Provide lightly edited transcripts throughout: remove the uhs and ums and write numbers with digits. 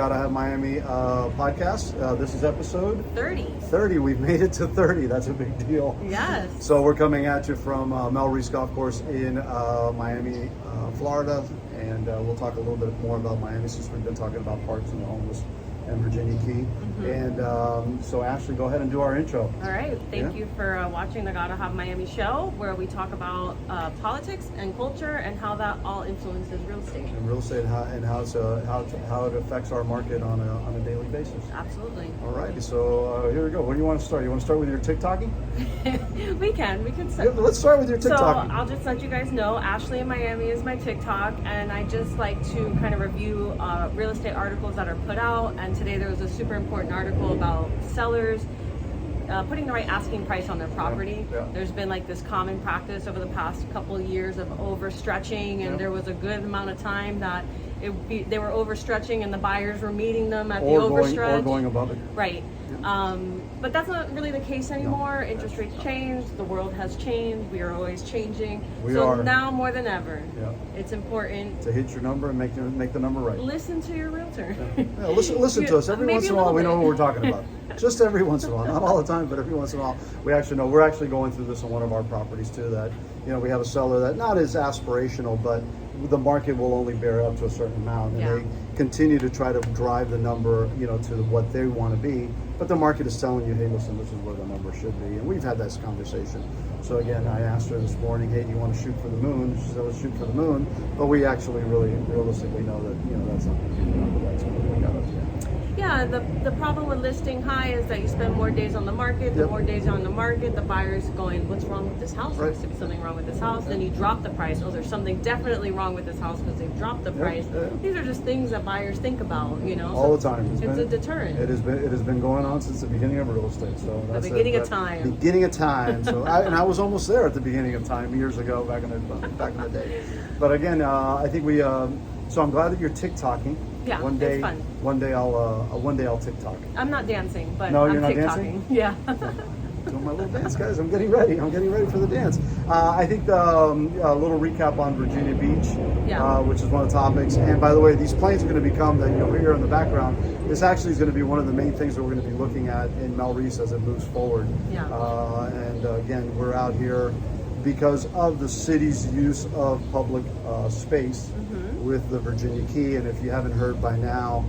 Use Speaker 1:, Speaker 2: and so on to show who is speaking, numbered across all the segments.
Speaker 1: Gotta Have Miami podcast. This is episode
Speaker 2: 30.
Speaker 1: 30. We've made it to 30. That's a big deal.
Speaker 2: Yes.
Speaker 1: So we're coming at you from Melreese Golf Course in Miami, Florida. And we'll talk a little bit more about Miami since we've been talking about parks and the homeless and Virginia Key. And so Ashley, go ahead and do our intro.
Speaker 2: All right. Thank you for watching the Gotta Have Miami show, where we talk about politics and culture and how that all influences real estate.
Speaker 1: And real estate and how it affects our market on a daily basis.
Speaker 2: Absolutely.
Speaker 1: All righty. So here we go. Where do you want to start? You want to start with your TikToking?
Speaker 2: We can start.
Speaker 1: Yeah, let's start with your
Speaker 2: So
Speaker 1: TikToking.
Speaker 2: I'll just let you guys know, Ashley in Miami is my TikTok, and I just like to kind of review real estate articles that are put out. And today there was a super important article about sellers putting the right asking price on their property.
Speaker 1: Yeah.
Speaker 2: There's been like this common practice over the past couple of years of overstretching, and there was a good amount of time that they were overstretching and the buyers were meeting them at the overstretch.
Speaker 1: Or going above it.
Speaker 2: Right. But that's not really the case anymore.
Speaker 1: No.
Speaker 2: Interest rates changed. The world has changed. We are always changing.
Speaker 1: We are.
Speaker 2: Now more than ever,
Speaker 1: Yeah.
Speaker 2: it's important
Speaker 1: To hit your number and make the number right.
Speaker 2: listen to your realtor.
Speaker 1: Yeah, listen to us. Every
Speaker 2: Maybe
Speaker 1: once in
Speaker 2: a
Speaker 1: a while, we
Speaker 2: little
Speaker 1: know
Speaker 2: bit.
Speaker 1: what we're talking about. Just every once in a while, not all the time, but every once in a while, we actually know. We're actually going through this on one of our properties too. That we have a seller that not as aspirational, but the market will only bear up to a certain amount, and they continue to try to drive the number, to what they want to be. But the market is telling you, hey, listen, this is where the number should be, and we've had this conversation. So again, I asked her this morning, hey, do you want to shoot for the moon? She said, let's shoot for the moon. But we actually really realistically know that that's not going to be the number that's going to work out.
Speaker 2: Yeah, the problem with listing high is that you spend more days on the market. The more days you're on the market, the buyer's going, what's wrong with this house?
Speaker 1: Right.
Speaker 2: There's something wrong with this house. Then you drop the price. Oh, there's something definitely wrong with this house because they've dropped the price. These are just things that buyers think about,
Speaker 1: All the time.
Speaker 2: It's a deterrent.
Speaker 1: It has been going on since the beginning of real estate. So that's
Speaker 2: The beginning of time.
Speaker 1: Beginning of time. So I was almost there at the beginning of time years ago, back in the day. But again, I think we. So I'm glad that you're TikToking.
Speaker 2: Yeah,
Speaker 1: one day,
Speaker 2: it's fun.
Speaker 1: One day I'll TikTok.
Speaker 2: I'm not dancing, but
Speaker 1: No,
Speaker 2: I'm
Speaker 1: you're not
Speaker 2: TikToking.
Speaker 1: dancing?
Speaker 2: Yeah.
Speaker 1: Doing my little dance, guys. I'm getting ready for the dance. I think a little recap on Virginia Beach, which is one of the topics. And by the way, these planes are going to become that you'll hear in the background. This actually is going to be one of the main things that we're going to be looking at in Melreese as it moves forward.
Speaker 2: Yeah.
Speaker 1: And again, we're out here because of the city's use of public space with the Virginia Key. And if you haven't heard by now,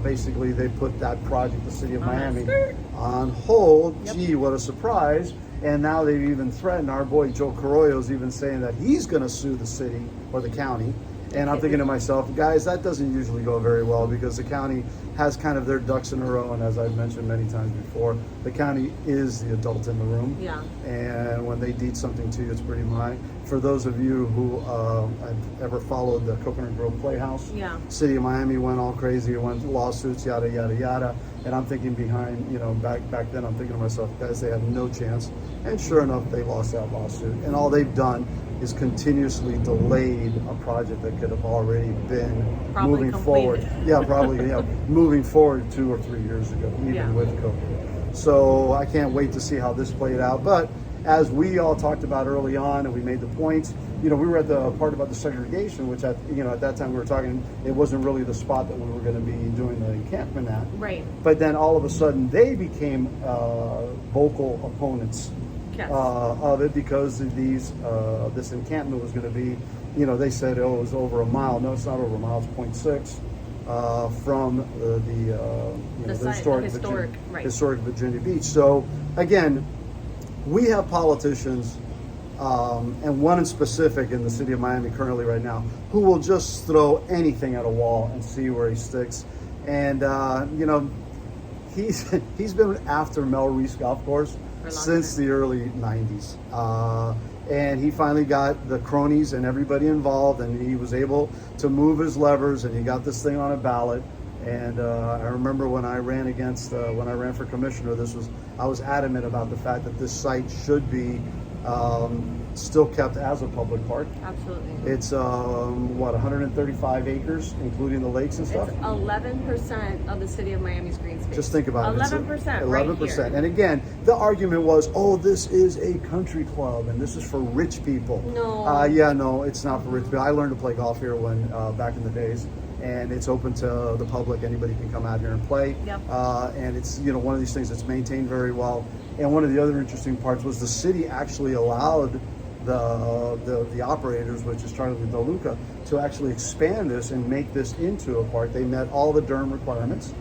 Speaker 1: basically they put that project, the city of Miami, on hold. Gee, what a surprise. And now they've even threatened, our boy Joe Carollo's even saying that he's going to sue the city or the county. And I'm thinking to myself, guys, that doesn't usually go very well because the county has kind of their ducks in a row. And as I've mentioned many times before, the county is the adult in the room.
Speaker 2: Yeah.
Speaker 1: And when they deed something to you, it's pretty high. For those of you who have ever followed the Coconut Grove Playhouse, City of Miami went all crazy, went lawsuits, yada, yada, yada. And I'm thinking back then, I'm thinking to myself, guys, they have no chance. And sure enough, they lost that lawsuit. And all they've done is continuously delayed a project that could have already been moving forward. Moving forward 2 or 3 years ago, even with COVID. So I can't wait to see how this played out. But as we all talked about early on, and we made the points, we were at the part about the segregation, which at that time we were talking, it wasn't really the spot that we were going to be doing the encampment at.
Speaker 2: Right.
Speaker 1: But then all of a sudden they became vocal opponents of it because this encampment was going to be, they said, it was over a mile. No, it's not over a mile. It's 0.6 from the historic Virginia Beach. So again, we have politicians, and one in specific in the city of Miami currently right now, who will just throw anything at a wall and see where he sticks. And he's been after Melreese Golf Course since the early 90s. And he finally got the cronies and everybody involved, and he was able to move his levers, and he got this thing on a ballot. And I remember when I ran for commissioner, I was adamant about the fact that this site should be still kept as a public park.
Speaker 2: Absolutely.
Speaker 1: It's 135 acres, including the lakes and stuff.
Speaker 2: It's 11% of the city of Miami's green space.
Speaker 1: Just think about
Speaker 2: 11%,
Speaker 1: it.
Speaker 2: 11%,
Speaker 1: 11%.
Speaker 2: right here.
Speaker 1: And again, the argument was, oh, this is a country club and this is for rich people.
Speaker 2: No.
Speaker 1: No, it's not for rich people. I learned to play golf here back in the days. and it's open to the public. Anybody can come out here and play.
Speaker 2: Yep.
Speaker 1: And it's, you know, one of these things that's maintained very well. And one of the other interesting parts was the city actually allowed the operators, which is Charlie DeLuca, to actually expand this and make this into a park. They met all the DERM requirements.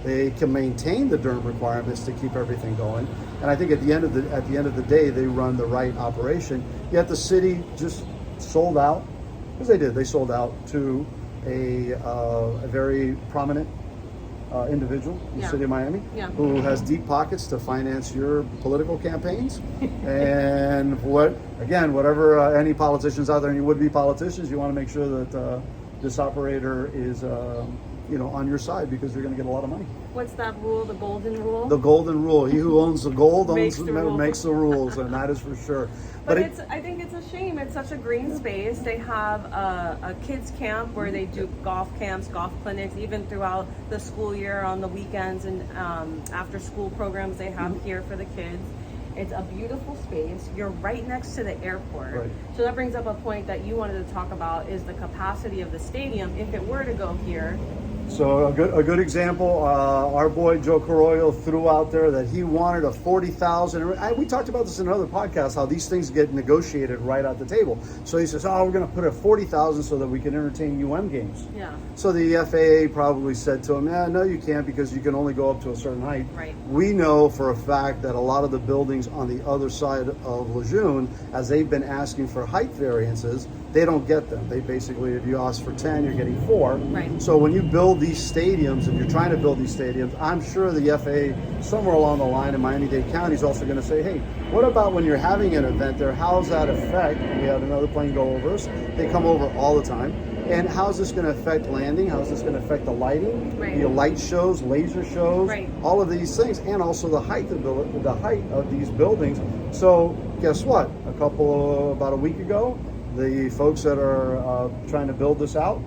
Speaker 1: They can maintain the DERM requirements to keep everything going. And I think at the end of the day, they run the right operation. Yet the city just sold out, because they did. They sold out to a very prominent individual in the city of Miami who has deep pockets to finance your political campaigns. And whatever any politicians out there, any would-be politicians, you want to make sure that this operator is on your side, because you're going to get a lot of money.
Speaker 2: What's that rule? The golden rule?
Speaker 1: The golden rule. He who owns the gold
Speaker 2: makes the
Speaker 1: rules, and that is for sure.
Speaker 2: But I think it's a shame. It's such a green space. They have a kids camp where they do golf camps, golf clinics, even throughout the school year on the weekends, and after school programs they have here for the kids. It's a beautiful space. You're right next to the airport.
Speaker 1: Right.
Speaker 2: So that brings up a point that you wanted to talk about, is the capacity of the stadium if it were to go here.
Speaker 1: So a good example, our boy Joe Carollo threw out there that he wanted a 40,000. We talked about this in another podcast, how these things get negotiated right at the table. So he says, we're going to put a 40,000 so that we can entertain UM games.
Speaker 2: Yeah.
Speaker 1: So the FAA probably said to him, no, you can't, because you can only go up to a certain height.
Speaker 2: Right.
Speaker 1: We know for a fact that a lot of the buildings on the other side of Lejeune, as they've been asking for height variances, they don't get them. They basically, if you ask for 10, you're getting 4.
Speaker 2: Right.
Speaker 1: So when you build these stadiums, and you're trying to build these stadiums, I'm sure the FAA, somewhere along the line in Miami-Dade County, is also going to say, hey, what about when you're having an event there? How's that affect? We had another plane go over us. They come over all the time. And how's this going to affect landing? How's this going to affect the lighting?
Speaker 2: Right.
Speaker 1: The light shows, laser shows,
Speaker 2: right.
Speaker 1: All of these things, and also the height of these buildings. So guess what? About a week ago, the folks that are trying to build this out,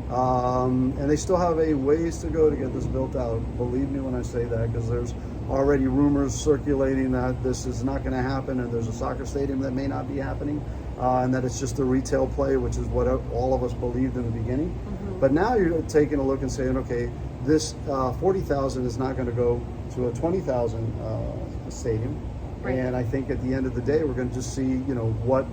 Speaker 1: and they still have a ways to go to get this built out. Believe me when I say that, because there's already rumors circulating that this is not going to happen, and there's a soccer stadium that may not be happening, and that it's just a retail play, which is what all of us believed in the beginning. But now you're taking a look and saying, okay, this 40,000 is not going to go to a 20,000 stadium. Right. And I think at the end of the day, we're going to just see, what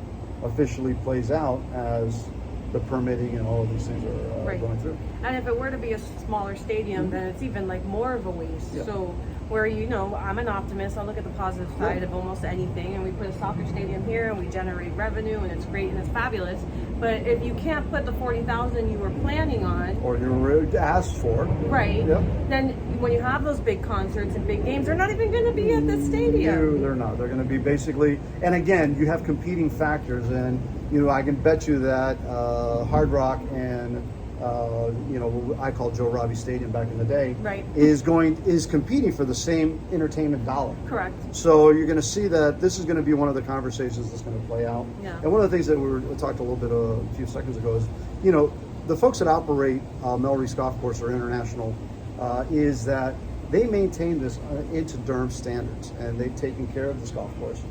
Speaker 1: officially plays out as the permitting and all of these things are going through.
Speaker 2: And if it were to be a smaller stadium, then it's even like more of a waste. Yeah. So where, I'm an optimist, I'll look at the positive side of almost anything, and we put a soccer stadium here and we generate revenue, and it's great and it's fabulous. But if you can't put the 40,000 you were planning on,
Speaker 1: or you were asked for,
Speaker 2: right? Yep. Then when you have those big concerts and big games, they're not even going to be at the stadium.
Speaker 1: No, they're not. They're going to be basically, and again, you have competing factors, and I can bet you that Hard Rock and I call Joe Robbie Stadium back in the day,
Speaker 2: right,
Speaker 1: is competing for the same entertainment dollar.
Speaker 2: Correct.
Speaker 1: So you're going to see that this is going to be one of the conversations that's going to play out.
Speaker 2: Yeah.
Speaker 1: And one of the things that we talked a little bit a few seconds ago is, the folks that operate Melreese Golf Course or International, is that they maintain this into DERM standards, and they've taken care of this golf course.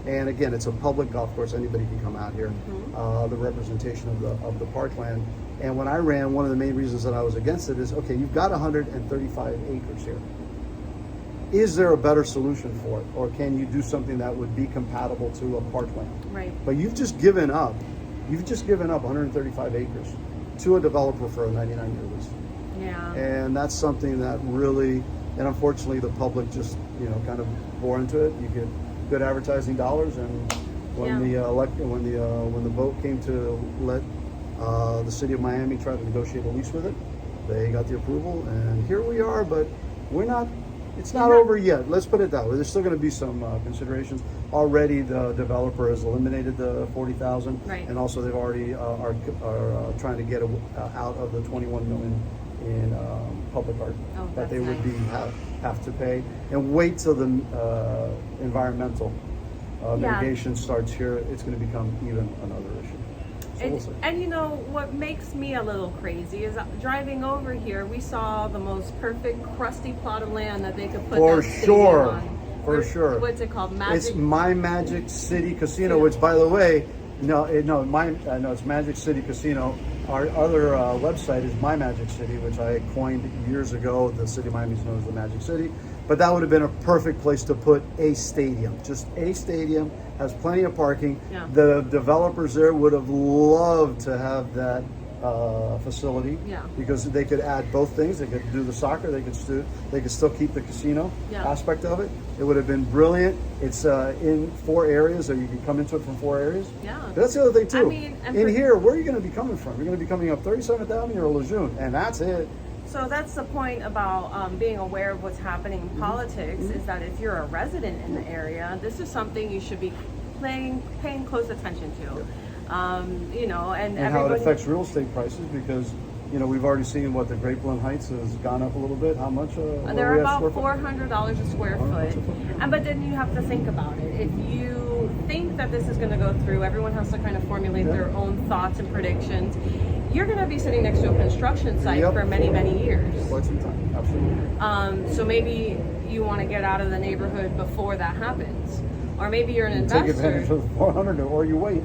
Speaker 1: And again, it's a public golf course. Anybody can come out here. The representation of the parkland. And when I ran, one of the main reasons that I was against it is, okay, you've got 135 acres here. Is there a better solution for it? Or can you do something that would be compatible to a parkland?
Speaker 2: Right.
Speaker 1: But you've just given up 135 acres to a developer for a 99-year lease.
Speaker 2: Yeah.
Speaker 1: And that's something that really, and unfortunately the public just, kind of bore into it. You get good advertising dollars, and when the vote came to let the city of Miami try to negotiate a lease with it, they got the approval, and here we are. But it's not over yet. Let's put it that way. There's still going to be some considerations. Already the developer has eliminated the 40,000,
Speaker 2: right,
Speaker 1: and also they've already are trying to get out of the 21 million in public art that they would have to pay, and wait till the environmental mitigation starts here. It's going to become even another issue. So
Speaker 2: and what makes me a little crazy is driving over here, we saw the most perfect crusty plot of land that they could put that stadium on.
Speaker 1: For sure.
Speaker 2: What's it called?
Speaker 1: It's My Magic City Casino, which, by the way, it's Magic City Casino. our other website is My Magic City, which I coined years ago. The city of Miami is known as the Magic City. But that would have been a perfect place to put a stadium. Just a stadium, has plenty of parking.
Speaker 2: Yeah.
Speaker 1: The developers there would have loved to have that facility, because they could add both things. They could do the soccer, they could still keep the casino aspect of it. It would have been brilliant. It's in 4 areas, so you can come into it from 4 areas.
Speaker 2: Yeah.
Speaker 1: But that's the other thing too.
Speaker 2: I mean,
Speaker 1: in here, where are you going to be coming from? You're going to be coming up 37th Avenue or Lejeune, and that's it.
Speaker 2: So that's the point about being aware of what's happening in politics, is that if you're a resident in the area, this is something you should be paying close attention to. You know, and
Speaker 1: how it affects real estate prices, because you know, we've already seen what the Great Blunt Heights has gone up a little bit. How much?
Speaker 2: They're about $400 a square foot. But then you have to think about it. If you think that this is going to go through, everyone has to kind of formulate their own thoughts and predictions. You're going to be sitting next to a construction site for many, many years.
Speaker 1: Quite some time, absolutely.
Speaker 2: So maybe you want to get out of the neighborhood before that happens. Or maybe you're an investor.
Speaker 1: Take advantage of the 400, or you wait.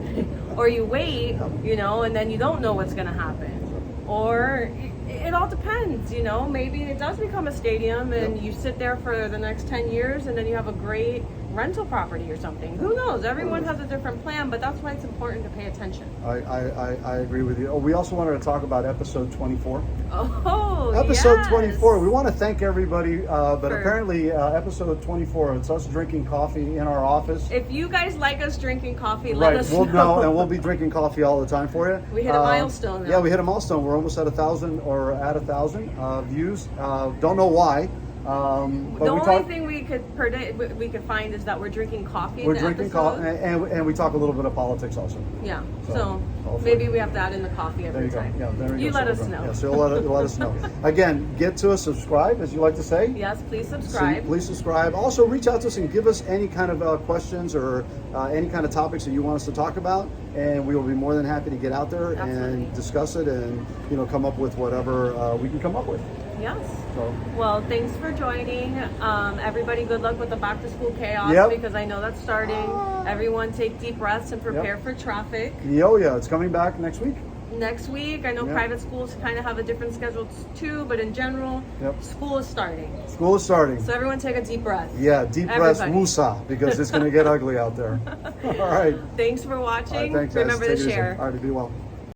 Speaker 2: Or you wait, you know, and then you don't know what's going to happen. Or it all depends, you know. Maybe it does become a stadium and you sit there for the next 10 years and then you have a great rental property or something. Who knows? Everyone has a different plan, but that's why it's important to pay attention.
Speaker 1: I agree with you. Oh, we also wanted to talk about episode 24.
Speaker 2: Oh,
Speaker 1: episode 24. We want to thank everybody, but apparently episode 24, it's us drinking coffee in our office.
Speaker 2: If you guys like us drinking coffee, let us know.
Speaker 1: And we'll be drinking coffee all the time for you.
Speaker 2: We hit a milestone now.
Speaker 1: Yeah, we hit a milestone. We're almost at 1,000 or at 1,000 views. Don't know why. But
Speaker 2: the only thing we could predict, we could find, is that we're drinking coffee.
Speaker 1: We're drinking coffee, and we talk a little bit of politics also.
Speaker 2: Yeah. So maybe we have to add in the coffee every time.
Speaker 1: Yeah, there you
Speaker 2: go. Let us know.
Speaker 1: Yeah, so let us know. Again, get to us, subscribe, as you like to say.
Speaker 2: Yes, please subscribe.
Speaker 1: So please subscribe. Also, reach out to us and give us any kind of questions or any kind of topics that you want us to talk about, and we will be more than happy to get out there and discuss it, and come up with whatever we can come up with.
Speaker 2: Yes.
Speaker 1: So.
Speaker 2: Well, thanks for joining. Everybody, good luck with the back to school chaos, because I know that's starting. Everyone take deep breaths and prepare for traffic.
Speaker 1: Yeah, it's coming back next week.
Speaker 2: Next week. I know private schools kind of have a different schedule too, but in general, school is starting.
Speaker 1: School is starting.
Speaker 2: So everyone take a deep breath.
Speaker 1: Yeah, deep breath, woosah, because it's going to get ugly out there. All right.
Speaker 2: Thanks for watching.
Speaker 1: All right, thanks,
Speaker 2: Remember to share.
Speaker 1: All right, be well.